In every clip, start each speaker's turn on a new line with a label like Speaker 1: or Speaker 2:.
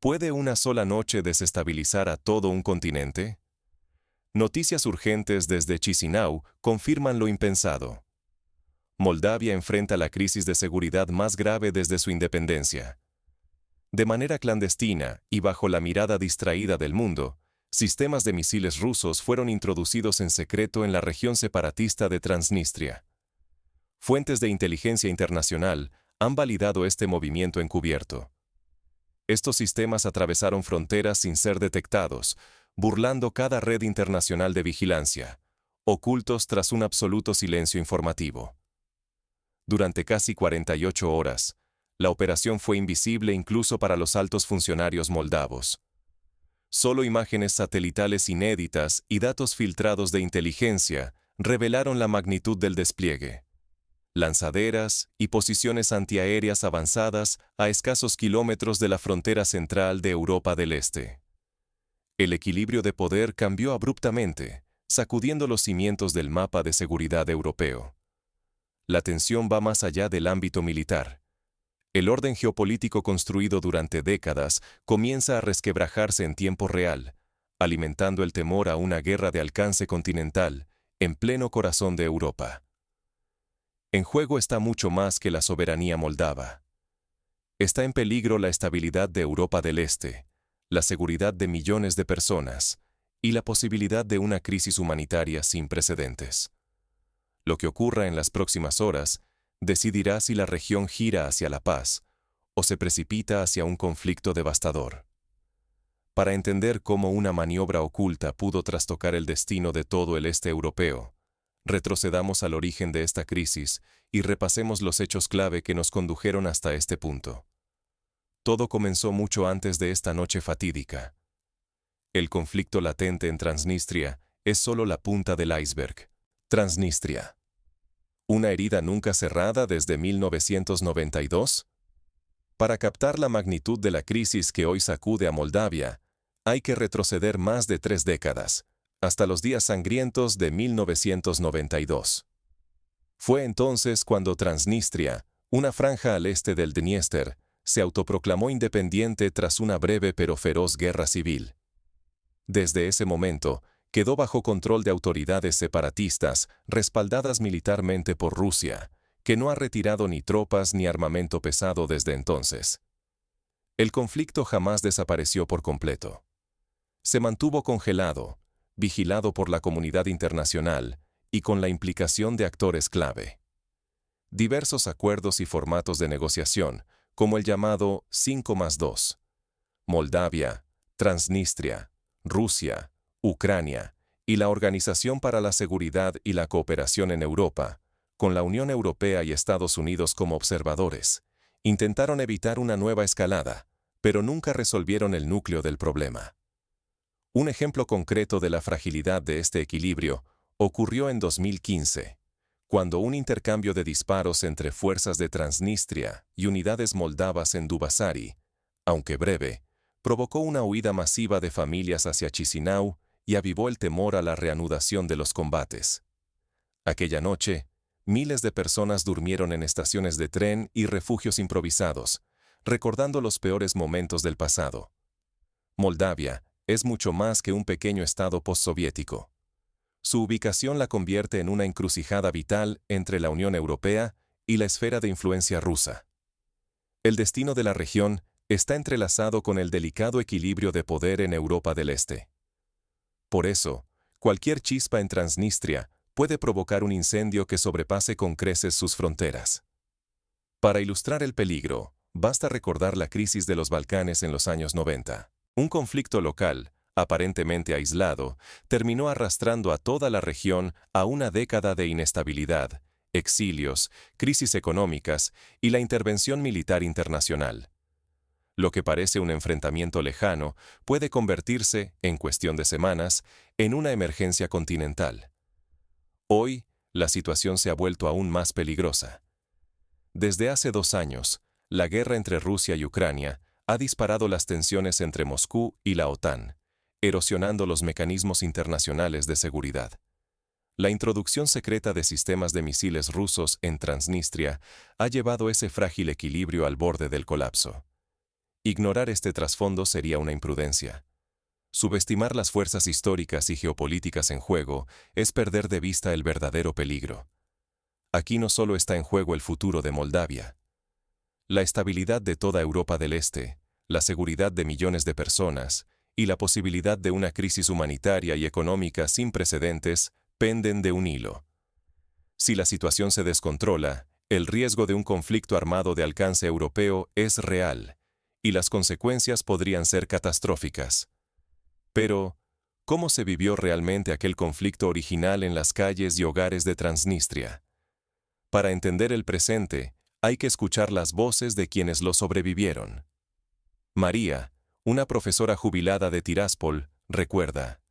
Speaker 1: ¿Puede una sola noche desestabilizar a todo un continente? Noticias urgentes desde Chisinau confirman lo impensado. Moldavia enfrenta la crisis de seguridad más grave desde su independencia. De manera clandestina y bajo la mirada distraída del mundo, sistemas de misiles rusos fueron introducidos en secreto en la región separatista de Transnistria. Fuentes de inteligencia internacional han validado este movimiento encubierto. Estos sistemas atravesaron fronteras sin ser detectados, burlando cada red internacional de vigilancia, ocultos tras un absoluto silencio informativo. Durante casi 48 horas, la operación fue invisible incluso para los altos funcionarios moldavos. Solo imágenes satelitales inéditas y datos filtrados de inteligencia revelaron la magnitud del despliegue. Lanzaderas y posiciones antiaéreas avanzadas a escasos kilómetros de la frontera central de Europa del Este. El equilibrio de poder cambió abruptamente, sacudiendo los cimientos del mapa de seguridad europeo. La tensión va más allá del ámbito militar. El orden geopolítico construido durante décadas comienza a resquebrajarse en tiempo real, alimentando el temor a una guerra de alcance continental en pleno corazón de Europa. En juego está mucho más que la soberanía moldava. Está en peligro la estabilidad de Europa del Este, la seguridad de millones de personas y la posibilidad de una crisis humanitaria sin precedentes. Lo que ocurra en las próximas horas decidirá si la región gira hacia la paz o se precipita hacia un conflicto devastador. Para entender cómo una maniobra oculta pudo trastocar el destino de todo el este europeo, retrocedamos al origen de esta crisis y repasemos los hechos clave que nos condujeron hasta este punto. Todo comenzó mucho antes de esta noche fatídica. El conflicto latente en Transnistria es solo la punta del iceberg. Transnistria. ¿Una herida nunca cerrada desde 1992? Para captar la magnitud de la crisis que hoy sacude a Moldavia, hay que retroceder más de 3 décadas, hasta los días sangrientos de 1992. Fue entonces cuando Transnistria, una franja al este del Dniester, se autoproclamó independiente tras una breve pero feroz guerra civil. Desde ese momento, quedó bajo control de autoridades separatistas respaldadas militarmente por Rusia, que no ha retirado ni tropas ni armamento pesado desde entonces. El conflicto jamás desapareció por completo. Se mantuvo congelado, vigilado por la comunidad internacional y con la implicación de actores clave. Diversos acuerdos y formatos de negociación, como el llamado 5+2, Moldavia, Transnistria, Rusia, Ucrania y la Organización para la Seguridad y la Cooperación en Europa, con la Unión Europea y Estados Unidos como observadores, intentaron evitar una nueva escalada, pero nunca resolvieron el núcleo del problema. Un ejemplo concreto de la fragilidad de este equilibrio ocurrió en 2015, cuando un intercambio de disparos entre fuerzas de Transnistria y unidades moldavas en Dubasari, aunque breve, provocó una huida masiva de familias hacia Chisinau y avivó el temor a la reanudación de los combates. Aquella noche, miles de personas durmieron en estaciones de tren y refugios improvisados, recordando los peores momentos del pasado. Moldavia es mucho más que un pequeño estado postsoviético. Su ubicación la convierte en una encrucijada vital entre la Unión Europea y la esfera de influencia rusa. El destino de la región está entrelazado con el delicado equilibrio de poder en Europa del Este. Por eso, cualquier chispa en Transnistria puede provocar un incendio que sobrepase con creces sus fronteras. Para ilustrar el peligro, basta recordar la crisis de los Balcanes en los años 90. Un conflicto local, aparentemente aislado, terminó arrastrando a toda la región a una década de inestabilidad, exilios, crisis económicas y la intervención militar internacional. Lo que parece un enfrentamiento lejano puede convertirse, en cuestión de semanas, en una emergencia continental. Hoy, la situación se ha vuelto aún más peligrosa. Desde hace 2 años, la guerra entre Rusia y Ucrania ha disparado las tensiones entre Moscú y la OTAN, erosionando los mecanismos internacionales de seguridad. La introducción secreta de sistemas de misiles rusos en Transnistria ha llevado ese frágil equilibrio al borde del colapso. Ignorar este trasfondo sería una imprudencia. Subestimar las fuerzas históricas y geopolíticas en juego es perder de vista el verdadero peligro. Aquí no solo está en juego el futuro de Moldavia. La estabilidad de toda Europa del Este, la seguridad de millones de personas y la posibilidad de una crisis humanitaria y económica sin precedentes penden de un hilo. Si la situación se descontrola, el riesgo de un conflicto armado de alcance europeo es real, y las consecuencias podrían ser catastróficas. Pero, ¿cómo se vivió realmente aquel conflicto original en las calles y hogares de Transnistria? Para entender el presente, hay que escuchar las voces de quienes lo sobrevivieron. María, una profesora jubilada de Tiraspol, recuerda: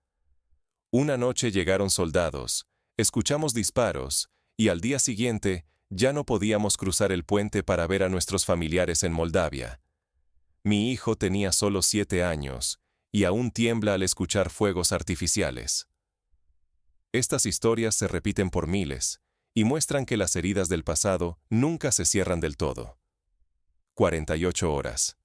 Speaker 1: una noche llegaron soldados, escuchamos disparos, y al día siguiente ya no podíamos cruzar el puente para ver a nuestros familiares en Moldavia. Mi hijo tenía solo 7 años, y aún tiembla al escuchar fuegos artificiales. Estas historias se repiten por miles, y muestran que las heridas del pasado nunca se cierran del todo. 48 horas.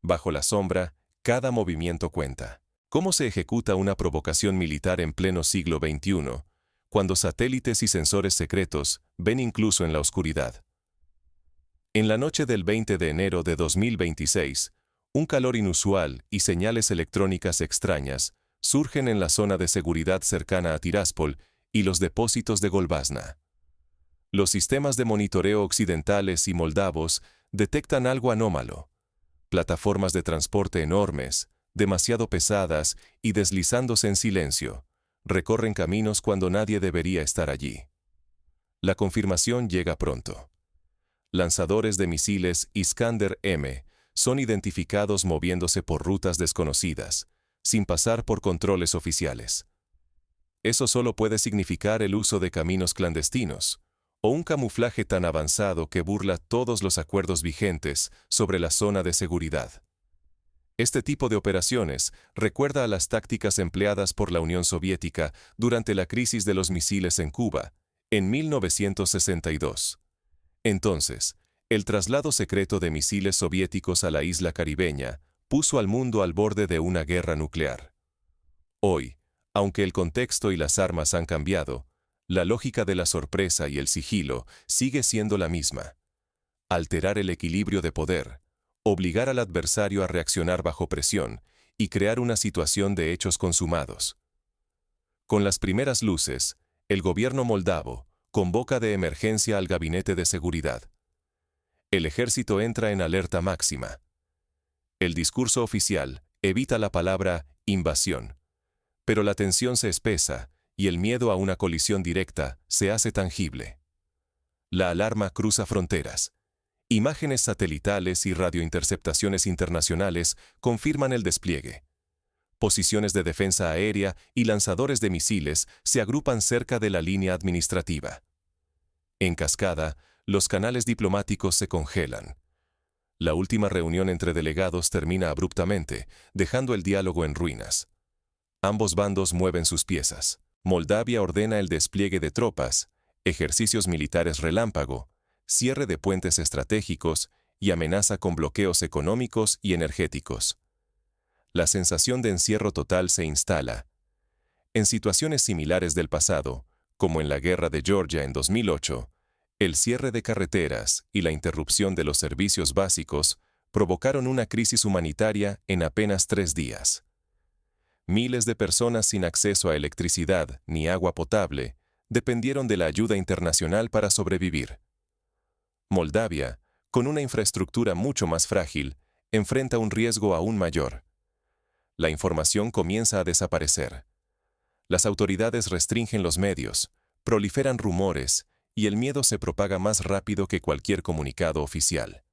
Speaker 1: Bajo la sombra, cada movimiento cuenta. ¿Cómo se ejecuta una provocación militar en pleno siglo XXI, cuando satélites y sensores secretos ven incluso en la oscuridad? En la noche del 20 de enero de 2026, un calor inusual y señales electrónicas extrañas surgen en la zona de seguridad cercana a Tiraspol y los depósitos de Golbazna. Los sistemas de monitoreo occidentales y moldavos detectan algo anómalo: plataformas de transporte enormes, demasiado pesadas y deslizándose en silencio, recorren caminos cuando nadie debería estar allí. La confirmación llega pronto. Lanzadores de misiles Iskander-M son identificados moviéndose por rutas desconocidas, sin pasar por controles oficiales. Eso solo puede significar el uso de caminos clandestinos, o un camuflaje tan avanzado que burla todos los acuerdos vigentes sobre la zona de seguridad. Este tipo de operaciones recuerda a las tácticas empleadas por la Unión Soviética durante la crisis de los misiles en Cuba, en 1962. Entonces, el traslado secreto de misiles soviéticos a la isla caribeña puso al mundo al borde de una guerra nuclear. Hoy, aunque el contexto y las armas han cambiado, la lógica de la sorpresa y el sigilo sigue siendo la misma: alterar el equilibrio de poder, obligar al adversario a reaccionar bajo presión y crear una situación de hechos consumados. Con las primeras luces, el gobierno moldavo convoca de emergencia al Gabinete de Seguridad. El ejército entra en alerta máxima. El discurso oficial evita la palabra invasión, pero la tensión se espesa y el miedo a una colisión directa se hace tangible. La alarma cruza fronteras. Imágenes satelitales y radiointerceptaciones internacionales confirman el despliegue. Posiciones de defensa aérea y lanzadores de misiles se agrupan cerca de la línea administrativa. En cascada, los canales diplomáticos se congelan. La última reunión entre delegados termina abruptamente, dejando el diálogo en ruinas. Ambos bandos mueven sus piezas. Moldavia ordena el despliegue de tropas, ejercicios militares relámpago, cierre de puentes estratégicos y amenaza con bloqueos económicos y energéticos. La sensación de encierro total se instala. En situaciones similares del pasado, como en la guerra de Georgia en 2008, el cierre de carreteras y la interrupción de los servicios básicos provocaron una crisis humanitaria en apenas 3 días. Miles de personas sin acceso a electricidad ni agua potable dependieron de la ayuda internacional para sobrevivir. Moldavia, con una infraestructura mucho más frágil, enfrenta un riesgo aún mayor. La información comienza a desaparecer. Las autoridades restringen los medios, proliferan rumores y el miedo se propaga más rápido que cualquier comunicado oficial.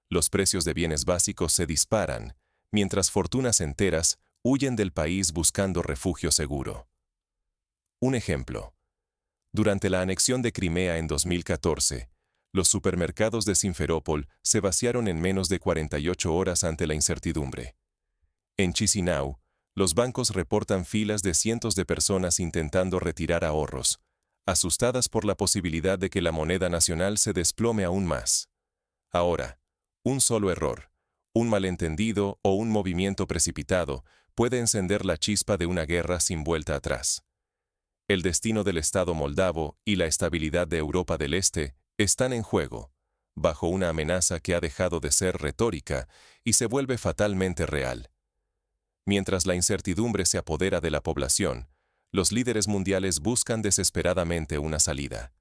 Speaker 1: Los precios de bienes básicos se disparan, mientras fortunas enteras huyen del país buscando refugio seguro. Un ejemplo. Durante la anexión de Crimea en 2014, los supermercados de Simferópol se vaciaron en menos de 48 horas ante la incertidumbre. En Chisinau, los bancos reportan filas de cientos de personas intentando retirar ahorros, asustadas por la posibilidad de que la moneda nacional se desplome aún más. Ahora, un solo error, Un malentendido o un movimiento precipitado puede encender la chispa de una guerra sin vuelta atrás. El destino del Estado moldavo y la estabilidad de Europa del Este están en juego, bajo una amenaza que ha dejado de ser retórica y se vuelve fatalmente real. Mientras la incertidumbre se apodera de la población, los líderes mundiales buscan desesperadamente una salida.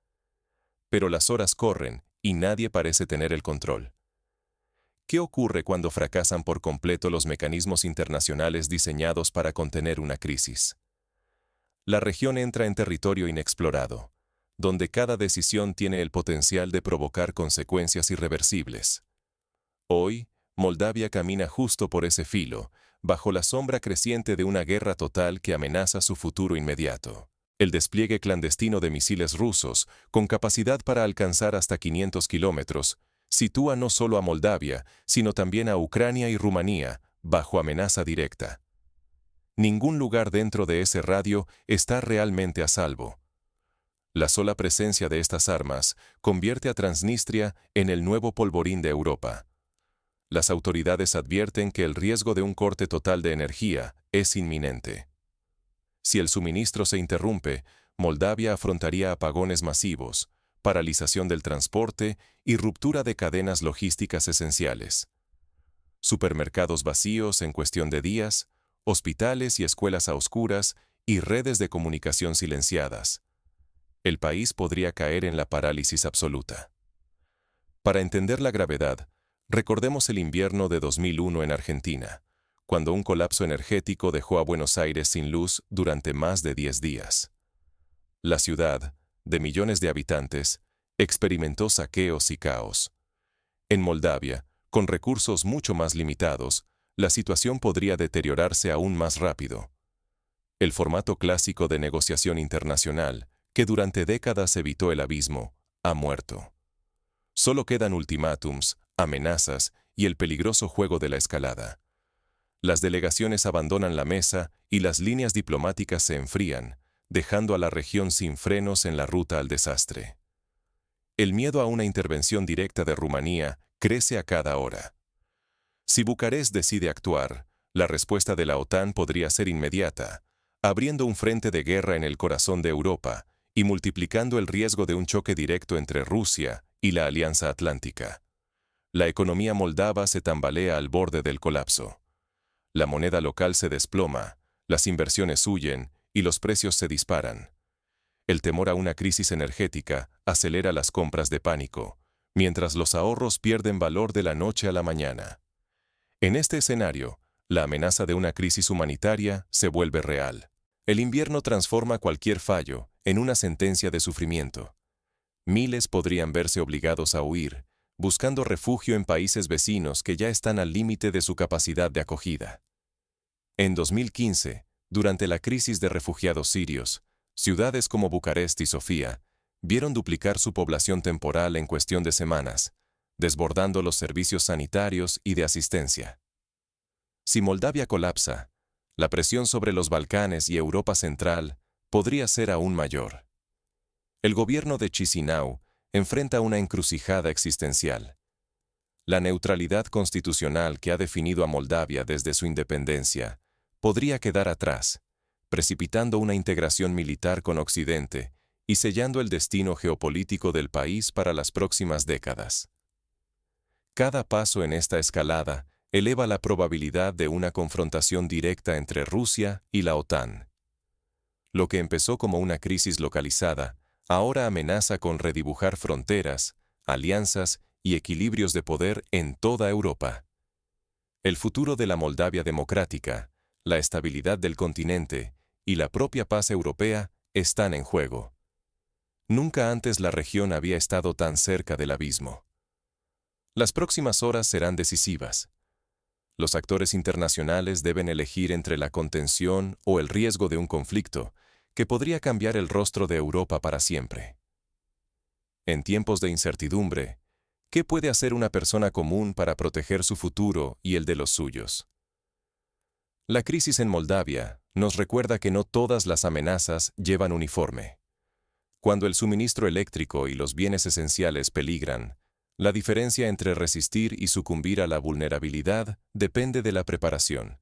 Speaker 1: Pero las horas corren y nadie parece tener el control. ¿Qué ocurre cuando fracasan por completo los mecanismos internacionales diseñados para contener una crisis? La región entra en territorio inexplorado, donde cada decisión tiene el potencial de provocar consecuencias irreversibles. Hoy, Moldavia camina justo por ese filo, bajo la sombra creciente de una guerra total que amenaza su futuro inmediato. El despliegue clandestino de misiles rusos, con capacidad para alcanzar hasta 500 kilómetros, sitúa no solo a Moldavia, sino también a Ucrania y Rumanía, bajo amenaza directa. Ningún lugar dentro de ese radio está realmente a salvo. La sola presencia de estas armas convierte a Transnistria en el nuevo polvorín de Europa. Las autoridades advierten que el riesgo de un corte total de energía es inminente. Si el suministro se interrumpe, Moldavia afrontaría apagones masivos, paralización del transporte y ruptura de cadenas logísticas esenciales. Supermercados vacíos en cuestión de días, hospitales y escuelas a oscuras y redes de comunicación silenciadas. El país podría caer en la parálisis absoluta. Para entender la gravedad, recordemos el invierno de 2001 en Argentina, cuando un colapso energético dejó a Buenos Aires sin luz durante más de 10 días. La ciudad, de millones de habitantes, experimentó saqueos y caos. En Moldavia, con recursos mucho más limitados, la situación podría deteriorarse aún más rápido. El formato clásico de negociación internacional, que durante décadas evitó el abismo, ha muerto. Solo quedan ultimátums, amenazas y el peligroso juego de la escalada. Las delegaciones abandonan la mesa y las líneas diplomáticas se enfrían, dejando a la región sin frenos en la ruta al desastre. El miedo a una intervención directa de Rumanía crece a cada hora. Si Bucarest decide actuar, la respuesta de la OTAN podría ser inmediata, abriendo un frente de guerra en el corazón de Europa y multiplicando el riesgo de un choque directo entre Rusia y la Alianza Atlántica. La economía moldava se tambalea al borde del colapso. La moneda local se desploma, las inversiones huyen y los precios se disparan. El temor a una crisis energética acelera las compras de pánico, mientras los ahorros pierden valor de la noche a la mañana. En este escenario, la amenaza de una crisis humanitaria se vuelve real. El invierno transforma cualquier fallo en una sentencia de sufrimiento. Miles podrían verse obligados a huir, buscando refugio en países vecinos que ya están al límite de su capacidad de acogida. En 2015, durante la crisis de refugiados sirios, ciudades como Bucarest y Sofía vieron duplicar su población temporal en cuestión de semanas, desbordando los servicios sanitarios y de asistencia. Si Moldavia colapsa, la presión sobre los Balcanes y Europa Central podría ser aún mayor. El gobierno de Chisinau enfrenta una encrucijada existencial. La neutralidad constitucional que ha definido a Moldavia desde su independencia podría quedar atrás, precipitando una integración militar con Occidente y sellando el destino geopolítico del país para las próximas décadas. Cada paso en esta escalada eleva la probabilidad de una confrontación directa entre Rusia y la OTAN. Lo que empezó como una crisis localizada, ahora amenaza con redibujar fronteras, alianzas y equilibrios de poder en toda Europa. El futuro de la Moldavia democrática, la estabilidad del continente y la propia paz europea están en juego. Nunca antes la región había estado tan cerca del abismo. Las próximas horas serán decisivas. Los actores internacionales deben elegir entre la contención o el riesgo de un conflicto que podría cambiar el rostro de Europa para siempre. En tiempos de incertidumbre, ¿qué puede hacer una persona común para proteger su futuro y el de los suyos? La crisis en Moldavia nos recuerda que no todas las amenazas llevan uniforme. Cuando el suministro eléctrico y los bienes esenciales peligran, La diferencia entre resistir y sucumbir a la vulnerabilidad depende de la preparación.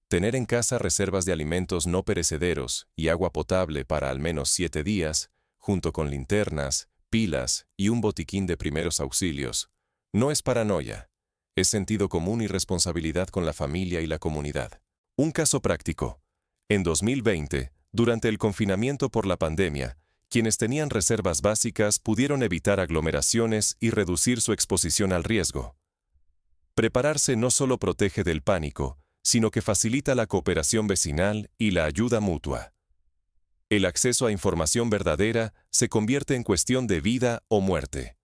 Speaker 1: Tener en casa reservas de alimentos no perecederos y agua potable para al menos 7 días, junto con linternas, pilas y un botiquín de primeros auxilios, no es paranoia, es sentido común y responsabilidad con la familia y la comunidad. Un caso práctico. En 2020, durante el confinamiento por la pandemia, quienes tenían reservas básicas pudieron evitar aglomeraciones y reducir su exposición al riesgo. Prepararse no solo protege del pánico, sino que facilita la cooperación vecinal y la ayuda mutua. El acceso a información verdadera se convierte en cuestión de vida o muerte.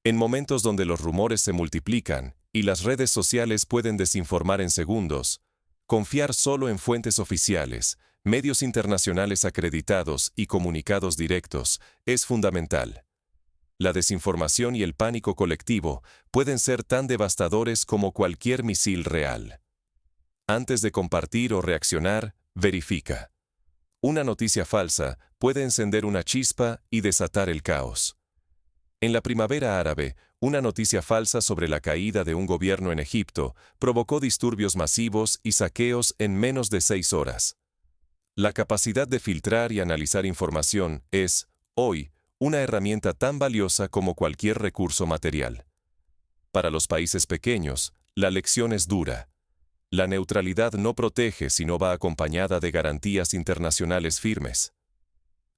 Speaker 1: En momentos donde los rumores se multiplican y las redes sociales pueden desinformar en segundos, confiar solo en fuentes oficiales, medios internacionales acreditados y comunicados directos es fundamental. La desinformación y el pánico colectivo pueden ser tan devastadores como cualquier misil real. Antes de compartir o reaccionar, verifica. Una noticia falsa puede encender una chispa y desatar el caos. En la primavera árabe, una noticia falsa sobre la caída de un gobierno en Egipto provocó disturbios masivos y saqueos en menos de 6 horas. La capacidad de filtrar y analizar información es, hoy, una herramienta tan valiosa como cualquier recurso material. Para los países pequeños, la lección es dura. La neutralidad no protege si no va acompañada de garantías internacionales firmes.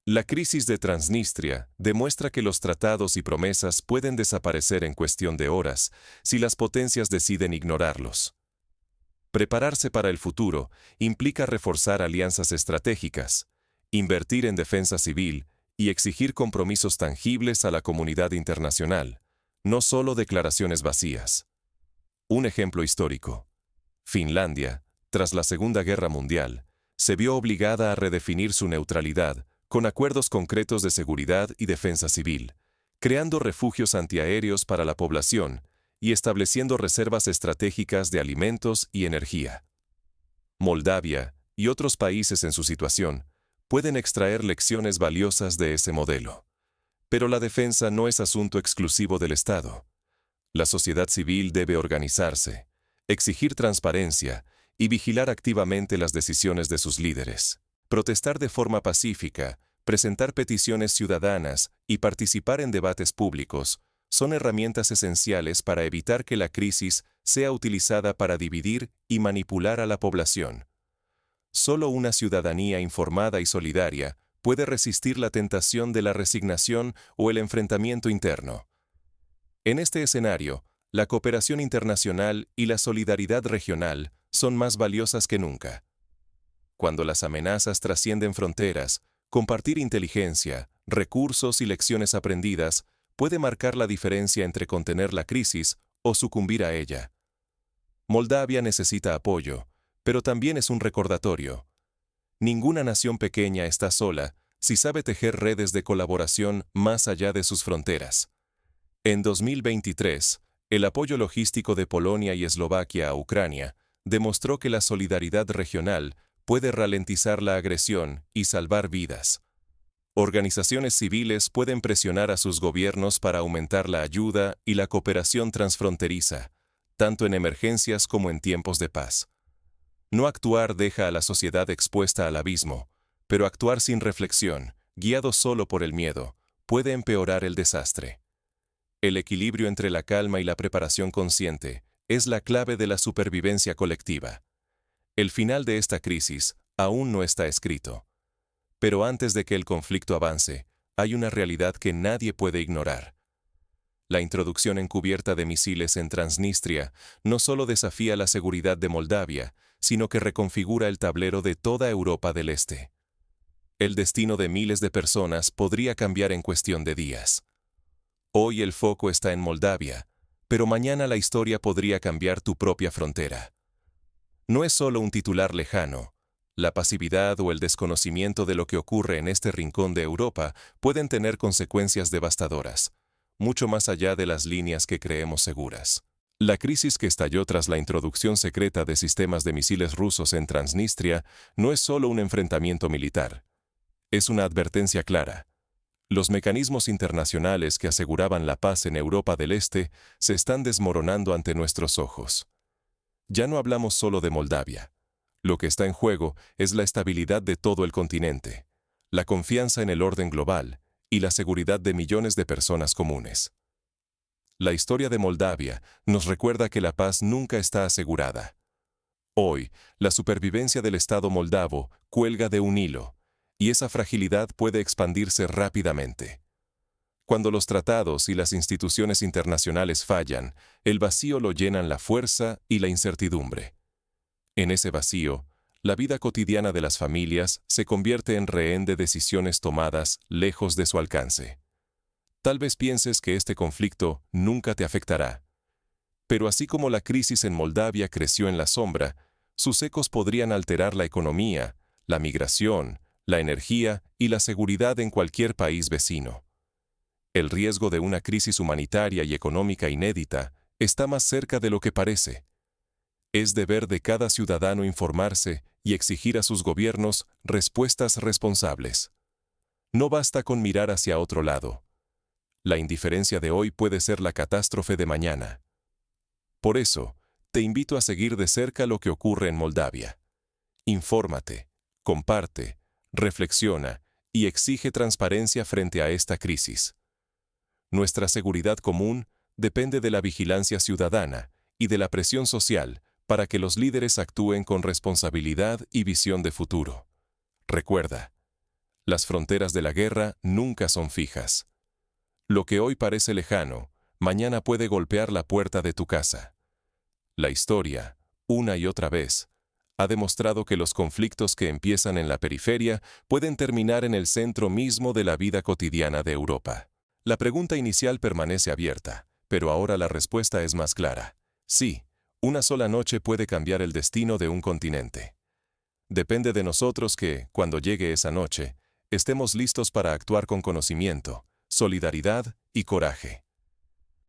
Speaker 1: La crisis de Transnistria demuestra que los tratados y promesas pueden desaparecer en cuestión de horas si las potencias deciden ignorarlos. Prepararse para el futuro implica reforzar alianzas estratégicas, invertir en defensa civil y exigir compromisos tangibles a la comunidad internacional, no solo declaraciones vacías. Un ejemplo histórico. Finlandia, tras la Segunda Guerra Mundial, se vio obligada a redefinir su neutralidad con acuerdos concretos de seguridad y defensa civil, creando refugios antiaéreos para la población y estableciendo reservas estratégicas de alimentos y energía. Moldavia y otros países en su situación pueden extraer lecciones valiosas de ese modelo. Pero la defensa no es asunto exclusivo del Estado. La sociedad civil debe organizarse, exigir transparencia y vigilar activamente las decisiones de sus líderes. Protestar de forma pacífica, presentar peticiones ciudadanas y participar en debates públicos son herramientas esenciales para evitar que la crisis sea utilizada para dividir y manipular a la población. Solo una ciudadanía informada y solidaria puede resistir la tentación de la resignación o el enfrentamiento interno. En este escenario, la cooperación internacional y la solidaridad regional son más valiosas que nunca. Cuando las amenazas trascienden fronteras, compartir inteligencia, recursos y lecciones aprendidas puede marcar la diferencia entre contener la crisis o sucumbir a ella. Moldavia necesita apoyo, pero también es un recordatorio. Ninguna nación pequeña está sola si sabe tejer redes de colaboración más allá de sus fronteras. En 2023, el apoyo logístico de Polonia y Eslovaquia a Ucrania demostró que la solidaridad regional puede ralentizar la agresión y salvar vidas. Organizaciones civiles pueden presionar a sus gobiernos para aumentar la ayuda y la cooperación transfronteriza, tanto en emergencias como en tiempos de paz. No actuar deja a la sociedad expuesta al abismo, pero actuar sin reflexión, guiado solo por el miedo, puede empeorar el desastre. El equilibrio entre la calma y la preparación consciente es la clave de la supervivencia colectiva. El final de esta crisis aún no está escrito. Pero antes de que el conflicto avance, hay una realidad que nadie puede ignorar. La introducción encubierta de misiles en Transnistria no solo desafía la seguridad de Moldavia, sino que reconfigura el tablero de toda Europa del Este. El destino de miles de personas podría cambiar en cuestión de días. Hoy el foco está en Moldavia, pero mañana la historia podría cambiar tu propia frontera. No es solo un titular lejano. La pasividad o el desconocimiento de lo que ocurre en este rincón de Europa pueden tener consecuencias devastadoras, mucho más allá de las líneas que creemos seguras. La crisis que estalló tras la introducción secreta de sistemas de misiles rusos en Transnistria no es solo un enfrentamiento militar. Es una advertencia clara. Los mecanismos internacionales que aseguraban la paz en Europa del Este se están desmoronando ante nuestros ojos. Ya no hablamos solo de Moldavia. Lo que está en juego es la estabilidad de todo el continente, la confianza en el orden global y la seguridad de millones de personas comunes. La historia de Moldavia nos recuerda que la paz nunca está asegurada. Hoy, la supervivencia del Estado moldavo cuelga de un hilo, y esa fragilidad puede expandirse rápidamente. Cuando los tratados y las instituciones internacionales fallan, el vacío lo llenan la fuerza y la incertidumbre. En ese vacío, la vida cotidiana de las familias se convierte en rehén de decisiones tomadas lejos de su alcance. Tal vez pienses que este conflicto nunca te afectará. Pero así como la crisis en Moldavia creció en la sombra, sus ecos podrían alterar la economía, la migración, la energía y la seguridad en cualquier país vecino. El riesgo de una crisis humanitaria y económica inédita está más cerca de lo que parece. Es deber de cada ciudadano informarse y exigir a sus gobiernos respuestas responsables. No basta con mirar hacia otro lado. La indiferencia de hoy puede ser la catástrofe de mañana. Por eso, te invito a seguir de cerca lo que ocurre en Moldavia. Infórmate, comparte, reflexiona y exige transparencia frente a esta crisis. Nuestra seguridad común depende de la vigilancia ciudadana y de la presión social para que los líderes actúen con responsabilidad y visión de futuro. Recuerda, las fronteras de la guerra nunca son fijas. Lo que hoy parece lejano, mañana puede golpear la puerta de tu casa. La historia, una y otra vez, ha demostrado que los conflictos que empiezan en la periferia pueden terminar en el centro mismo de la vida cotidiana de Europa. La pregunta inicial permanece abierta, pero ahora la respuesta es más clara. Sí, una sola noche puede cambiar el destino de un continente. Depende de nosotros que, cuando llegue esa noche, estemos listos para actuar con conocimiento, solidaridad y coraje.